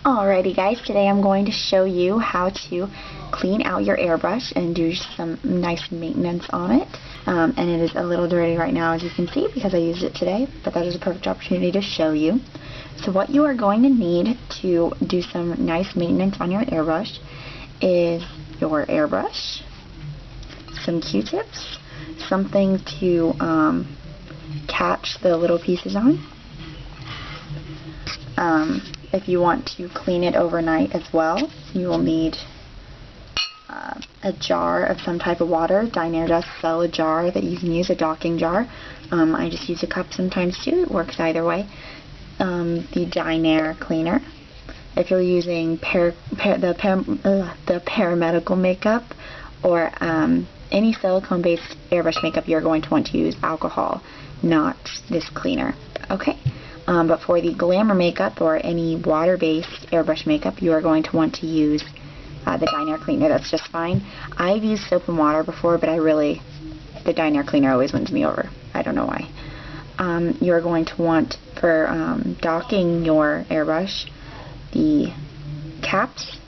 Alrighty guys, today I'm going to show you how to clean out your airbrush and do some nice maintenance on it. And it is a little dirty right now, as you can see, because I used it today, but that is a perfect opportunity to show you. So what you are going to need to do some nice maintenance on your airbrush is your airbrush, some Q-tips, something to catch the little pieces on. If you want to clean it overnight as well, you will need a jar of some type of water. Dinair does sell a jar that you can use, a docking jar. I just use a cup sometimes too. It works either way. The Dinair cleaner. If you're using the paramedical makeup or any silicone-based airbrush makeup, you're going to want to use alcohol, not this cleaner. Okay. But for the glamour makeup or any water-based airbrush makeup, you are going to want to use the Dinair cleaner. That's just fine. I've used soap and water before, but the Dinair cleaner always wins me over. I don't know why. You're going to want, for docking your airbrush, the caps.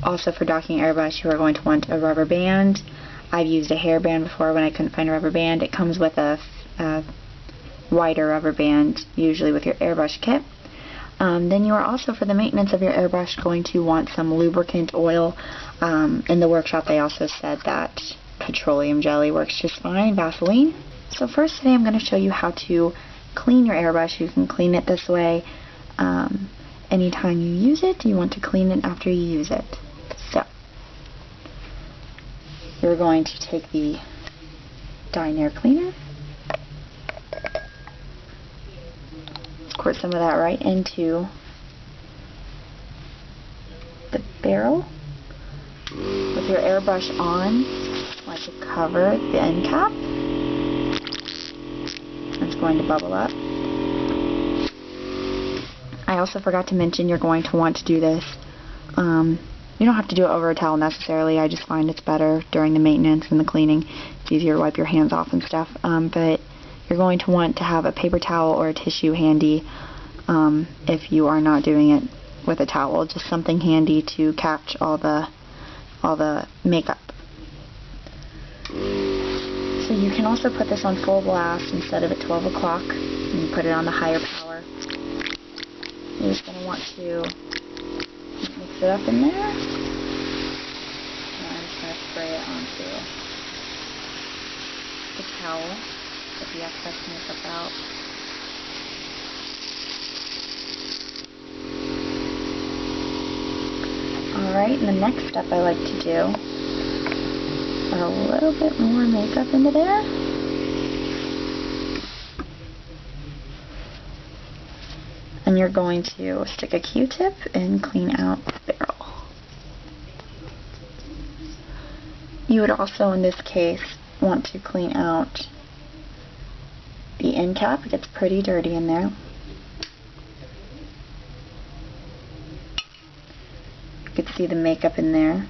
Also for docking airbrush, you are going to want a rubber band. I've used a hairband before when I couldn't find a rubber band. It comes with a wider rubber band, usually with your airbrush kit. Then you are also, for the maintenance of your airbrush, going to want some lubricant oil. In the workshop they also said that petroleum jelly works just fine, Vaseline. So first today I'm going to show you how to clean your airbrush. You can clean it this way. Anytime you use it, you want to clean it after you use it. So you're going to take the Dinair cleaner, squirt some of that right into the barrel with your airbrush on. Want to cover the end cap. It's going to bubble up. I also forgot to mention you're going to want to do this. You don't have to do it over a towel necessarily. I just find it's better during the maintenance and the cleaning. It's easier to wipe your hands off and stuff. But you're going to want to have a paper towel or a tissue handy if you are not doing it with a towel. Just something handy to catch all the makeup. So you can also put this on full blast instead of at 12 o'clock. And you put it on the higher power. You're just going to want to mix it up in there. And I'm just going to spray it onto the towel. Get the excess makeup out. Alright, and the next step I like to do, put a little bit more makeup into there. And you're going to stick a Q-tip and clean out the barrel. You would also, in this case, want to clean out the end cap. It gets pretty dirty in there. You can see the makeup in there.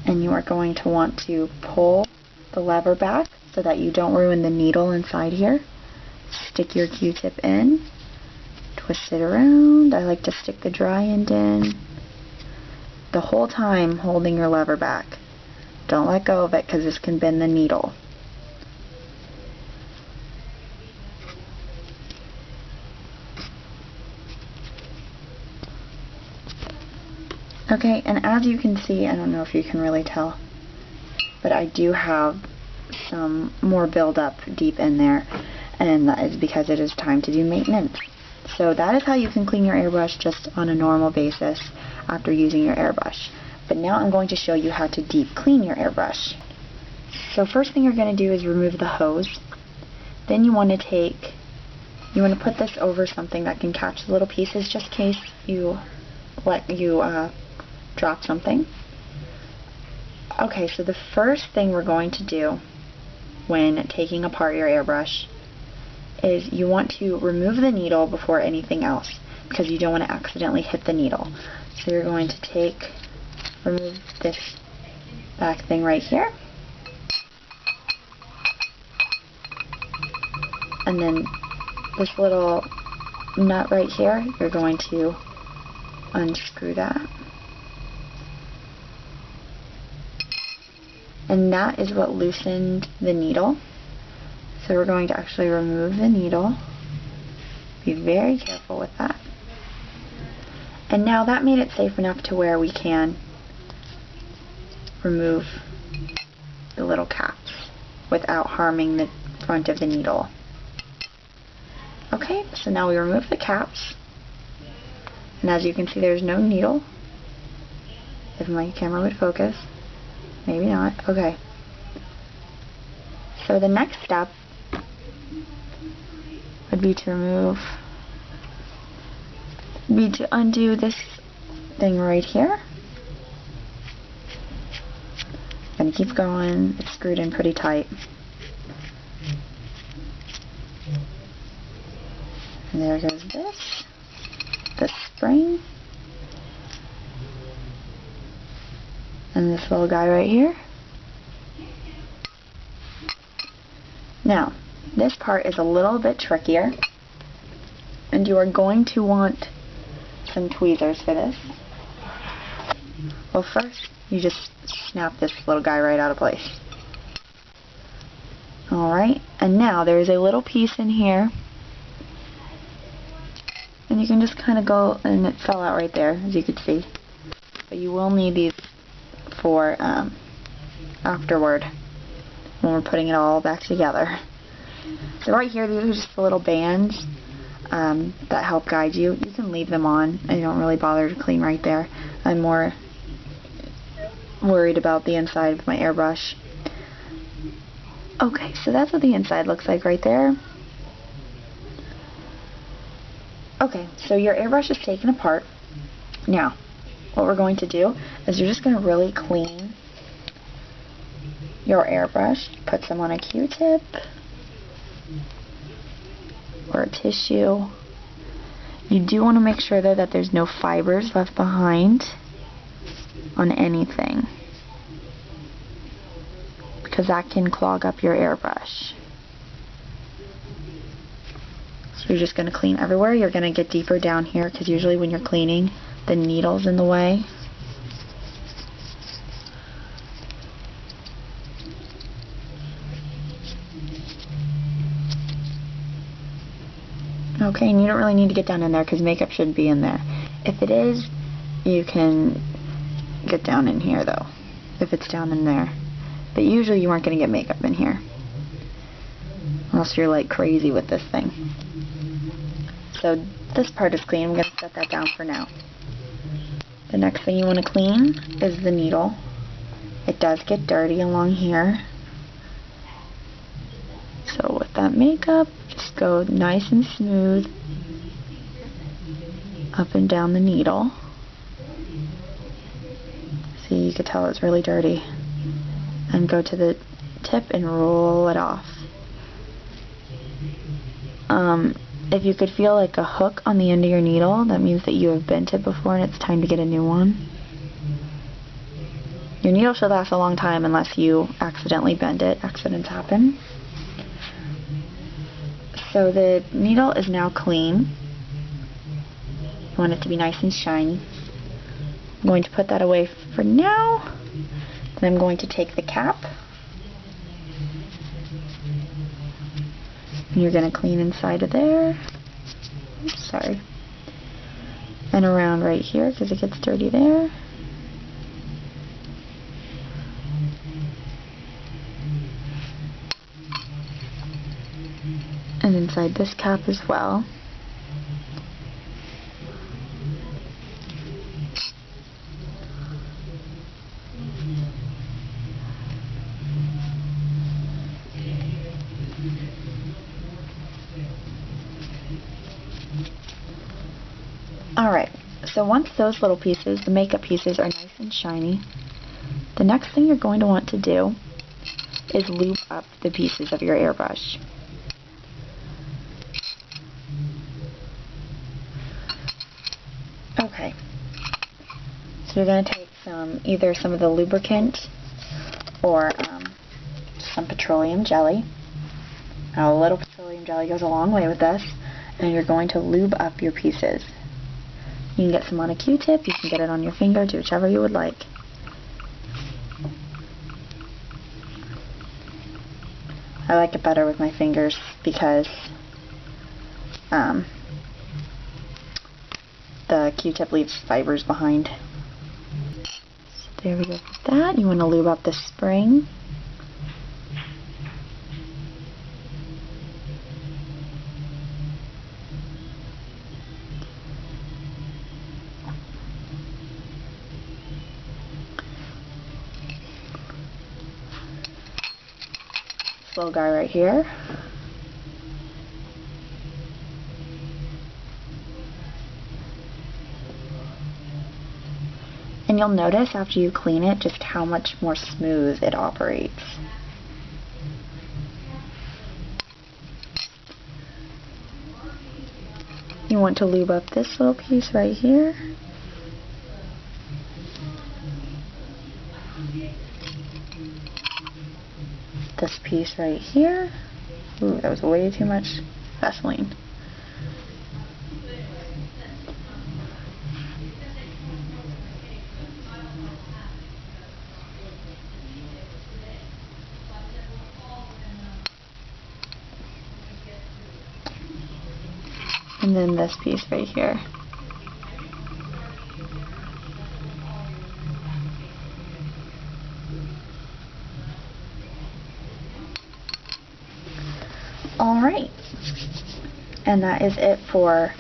And you are going to want to pull the lever back so that you don't ruin the needle inside here. Stick your Q-tip in. Twist it around. I like to stick the dry end in the whole time, holding your lever back. Don't let go of it because this can bend the needle. Okay, and as you can see, I don't know if you can really tell, but I do have some more buildup deep in there, and that is because it is time to do maintenance. So that is how you can clean your airbrush just on a normal basis after using your airbrush. But now I'm going to show you how to deep clean your airbrush. So first thing you're going to do is remove the hose. Then you want to put this over something that can catch the little pieces just in case you drop something. Okay, so the first thing we're going to do when taking apart your airbrush is you want to remove the needle before anything else, because you don't want to accidentally hit the needle. So you're going to remove this back thing right here, and then this little nut right here, you're going to unscrew that. And that is what loosened the needle. So we're going to actually remove the needle. Be very careful with that. And now that made it safe enough to where we can remove the little caps without harming the front of the needle. Okay, so now we remove the caps. And as you can see, there's no needle. If my camera would focus. Maybe not. Okay. So the next step would be to undo this thing right here. Gonna keep going. It's screwed in pretty tight. And there goes the spring. And this little guy right here. Now, this part is a little bit trickier, and you are going to want some tweezers for this. Well, first, you just snap this little guy right out of place. Alright, and now there's a little piece in here, and you can just kind of go, and it fell out right there, as you can see. But you will need these for afterward, when we're putting it all back together. So right here, these are just the little bands that help guide you. You can leave them on. I don't really bother to clean right there. I'm more worried about the inside of my airbrush. Okay, so that's what the inside looks like right there. Okay, so your airbrush is taken apart. Now, what we're going to do is you're just going to really clean your airbrush. Put some on a Q-tip or a tissue. You do want to make sure though that there's no fibers left behind on anything, because that can clog up your airbrush. So you're just going to clean everywhere. You're going to get deeper down here, because usually when you're cleaning, the needle's in the way. Okay, and you don't really need to get down in there because makeup shouldn't be in there. If it is, you can get down in here though, if it's down in there. But usually you aren't going to get makeup in here, unless you're like crazy with this thing. So this part is clean. I'm going to set that down for now. The next thing you want to clean is the needle. It does get dirty along here. So with that makeup, just go nice and smooth up and down the needle. See, you could tell it's really dirty. And go to the tip and roll it off. If you could feel like a hook on the end of your needle, that means that you have bent it before and it's time to get a new one. Your needle should last a long time unless you accidentally bend it. Accidents happen. So the needle is now clean. You want it to be nice and shiny. I'm going to put that away for now. Then I'm going to take the cap. And you're going to clean inside of there. Oops, sorry. And around right here because it gets dirty there. And inside this cap as well. Alright, so once those little pieces, the makeup pieces, are nice and shiny, the next thing you're going to want to do is lube up the pieces of your airbrush. Okay, so you're going to take either some of the lubricant or some petroleum jelly. Now, a little petroleum jelly goes a long way with this. and you're going to lube up your pieces. You can get some on a Q-tip, you can get it on your finger, do whichever you would like. I like it better with my fingers because the Q-tip leaves fibers behind. So there we go with that. You want to lube up the spring. This little guy right here. And you'll notice after you clean it just how much more smooth it operates. You want to lube up this little piece right here. This piece right here. Ooh, that was way too much Vaseline. And then this piece right here. Alright, and that is it for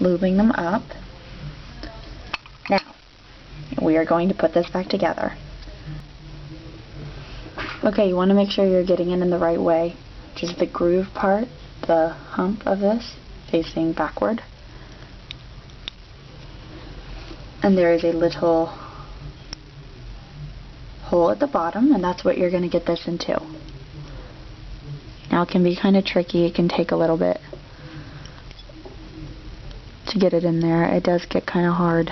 lubing them up. Now, we are going to put this back together. Okay, you want to make sure you're getting it in the right way, which is the groove part, the hump of this, facing backward. And there is a little hole at the bottom, and that's what you're going to get this into. Now it can be kind of tricky, it can take a little bit to get it in there. It does get kind of hard.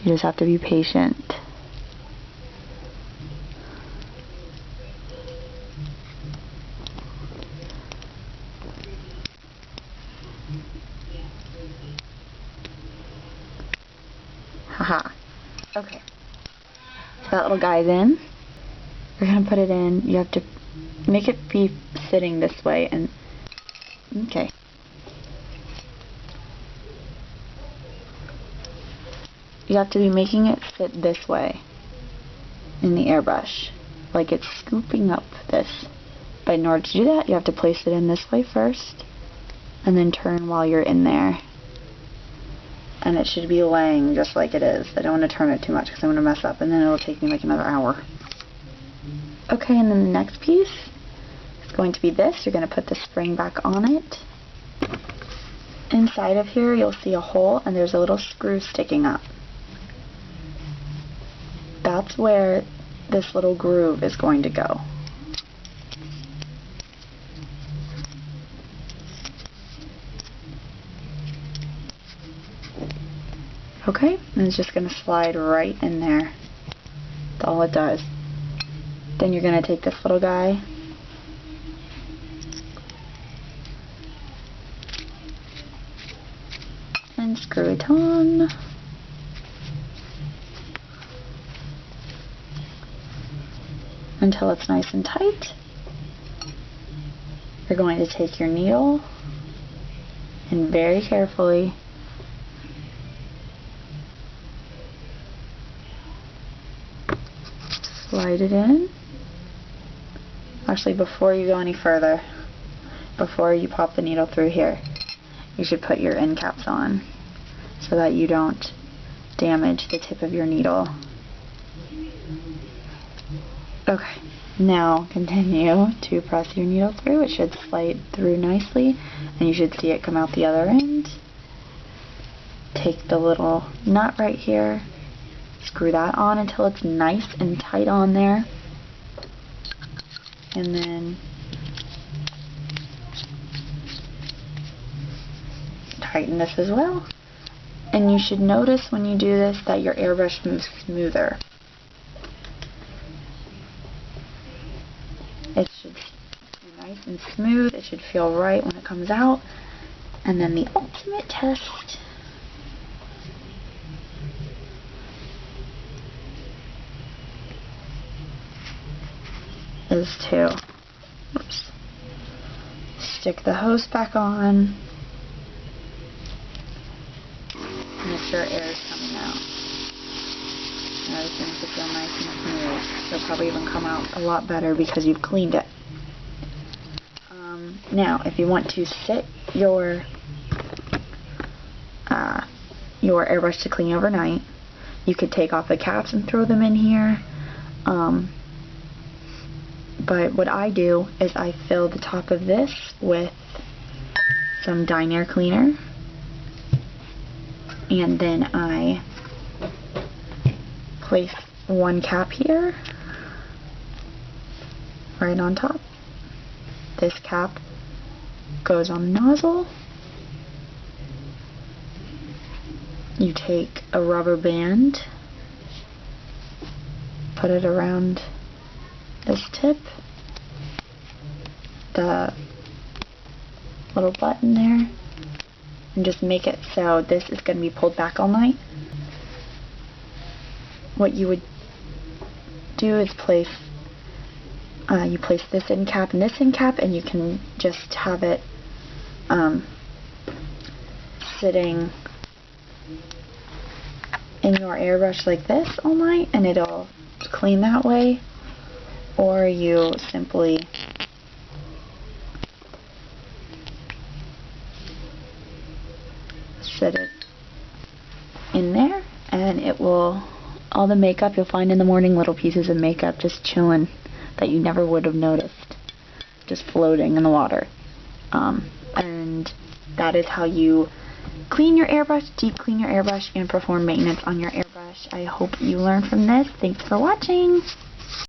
You just have to be patient. Haha. Okay. So that little guy's in. We're going to put it in. You have to make it be sitting this way and okay. You have to be making it sit this way in the airbrush, like it's scooping up this. But in order to do that, you have to place it in this way first and then turn while you're in there. And it should be laying just like it is. I don't want to turn it too much because I'm going to mess up and then it'll take me like another hour. Okay, and then the next piece is going to be this. You're going to put the spring back on it. Inside of here you'll see a hole and there's a little screw sticking up. That's where this little groove is going to go. Okay, and it's just going to slide right in there. That's all it does. Then you're going to take this little guy and screw it on. Until it's nice and tight. You're going to take your needle and very carefully slide it in. Actually, before you go any further, before you pop the needle through here, you should put your end caps on so that you don't damage the tip of your needle. Okay, now continue to press your needle through. It should slide through nicely and you should see it come out the other end. Take the little nut right here, screw that on until it's nice and tight on there, and then tighten this as well. And you should notice when you do this that your airbrush moves smoother. It should be nice and smooth. It should feel right when it comes out. And then the ultimate test is to stick the hose back on. Make sure air is coming out. And everything should feel nice and smooth. It'll probably even come out a lot better because you've cleaned it. Now, if you want to sit your airbrush to clean overnight, you could take off the caps and throw them in here. But what I do is I fill the top of this with some Dinair cleaner, and then I place one cap here, right on top. This cap goes on the nozzle. You take a rubber band, put it around this tip, the little button there, and just make it so this is going to be pulled back all night. What you would do is place this end cap and this end cap, and you can just have it sitting in your airbrush like this all night, and it'll clean that way. Or you simply set it in there, and it will, all the makeup you'll find in the morning, little pieces of makeup just chilling that you never would have noticed, just floating in the water. And that is how you clean your airbrush, deep clean your airbrush, and perform maintenance on your airbrush. I hope you learned from this. Thanks for watching.